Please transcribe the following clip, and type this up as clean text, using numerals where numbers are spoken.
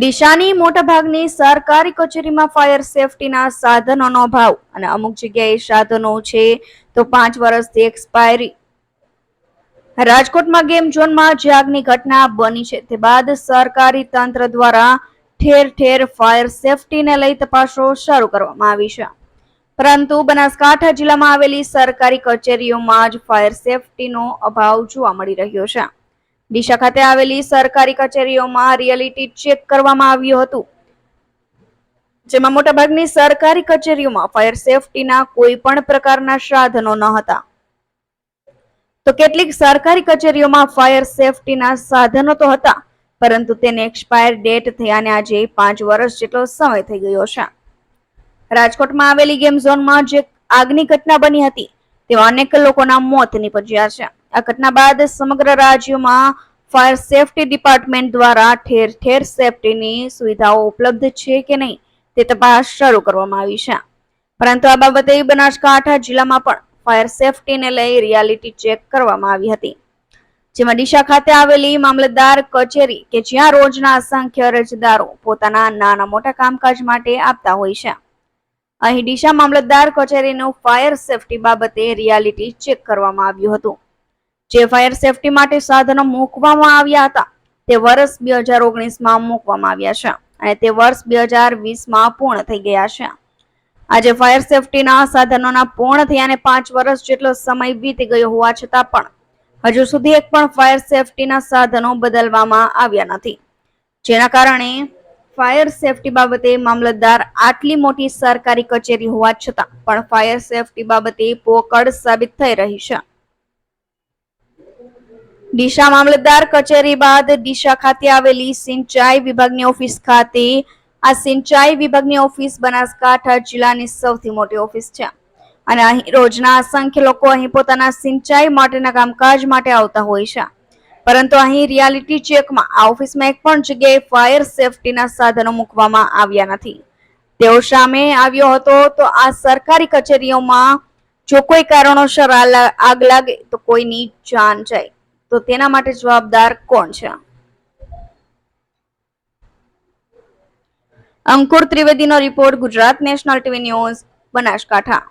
ડીસાની મોટાભાગની સરકારી કચેરીમાં ફાયર સેફટીના સાધનોનો અભાવ અને અમુક જગ્યાએ સાધનો છે તો 5 વર્ષથી એક્સપાયરી. રાજકોટમાં ગેમ ઝોનમાં જે આગની ઘટના બની છે તે બાદ સરકારી તંત્ર દ્વારા ઠેર ઠેર ફાયર સેફટીને લઈ તપાસો શરૂ કરવામાં આવી છે. પરંતુ બનાસકાંઠા જિલ્લામાં આવેલી સરકારી કચેરીઓમાં જ ફાયર સેફટીનો અભાવ જોવા મળી રહ્યો છે. ડીસા ખાતે આવેલી સરકારી કચેરીઓમાં રિયાલિટી ચેક કરવામાં આવ્યું હતું, જેમાં મોટાભાગની સરકારી કચેરીઓમાં ફાયર સેફટીના કોઈ પણ પ્રકારના સાધનો ન હતા. તો કેટલીક સરકારી કચેરીઓમાં ફાયર સેફટીના સાધનો તો હતા, પરંતુ તેને એક્સપાયર ડેટ થયાને આજે 5 વર્ષ જેટલો સમય થઈ ગયો છે. રાજકોટમાં આવેલી ગેમ ઝોનમાં જે આગની ઘટના બની હતી તેમાં અનેક લોકોના મોત નીપજ્યા છે. આ ઘટના બાદ સમગ્ર રાજ્યમાં ફાયર સેફટી ડિપાર્ટમેન્ટ દ્વારા ઠેર ઠેર સેફટીની સુવિધાઓ ઉપલબ્ધ છે કે નહીં તે તપાસ શરૂ કરવામાં આવી છે. પરંતુ આ બાબતે બનાસકાંઠા જિલ્લામાં પણ ફાયર સેફટીને લઈ રિયાલિટી ચેક કરવામાં આવી હતી, જેમાં ડીસા ખાતે આવેલી મામલતદાર કચેરી કે જ્યાં રોજના અસંખ્ય અરજદારો પોતાના નાના મોટા કામકાજ માટે આપતા હોય છે, અહીં ડીસા મામલતદાર કચેરીનું ફાયર સેફટી બાબતે રિયાલિટી ચેક કરવામાં આવ્યું હતું. જે ફાયર સેફટી માટે સાધનો મૂકવામાં આવ્યા હતા તે વર્ષ 2019માં મૂકવામાં આવ્યા છે અને તે વર્ષ 2020માં પૂર્ણ થઈ ગયા છે. આજે ફાયર સેફટીના સાધનોના પૂર્ણ થયાને 5 વર્ષ જેટલો સમય વીતી ગયો હોવા છતાં પણ હજુ સુધી એક પણ ફાયર સેફટીના સાધનો બદલવામાં આવ્યા નથી, જેના કારણે ફાયર સેફટી બાબતે મામલતદાર આટલી મોટી સરકારી કચેરી હોવા છતાં પણ ફાયર સેફટી બાબતે પોકળ સાબિત થઈ રહી છે. ડીસા મામલતદાર કચેરી બાદ ડીસા ખાતે આવેલી સિંચાઈ વિભાગની ઓફિસ ખાતે આ સિંચાઈ વિભાગની ઓફિસ બનાસકાંઠા જિલ્લાની સૌથી મોટી ઓફિસ છે અને અહીં રોજના અસંખ્ય લોકો અહીં પોતાના સિંચાઈ માટેના કામકાજ માટે આવતા હોય છે. પરંતુ અહીં રિયાલિટી ચેકમાં આ ઓફિસમાં એક પણ જગ્યાએ ફાયર સેફટીના સાધનો મૂકવામાં આવ્યા નથી. તેઓ સામે આવ્યો હતો તો આ સરકારી કચેરીઓમાં જો કોઈ કારણોસર આગ લાગે તો કોઈની જાન જાય તો તેના માટે જવાબદાર કોણ છે? અંકુર ત્રિવેદીનો report, Gujarat national TV news, Banaskantha.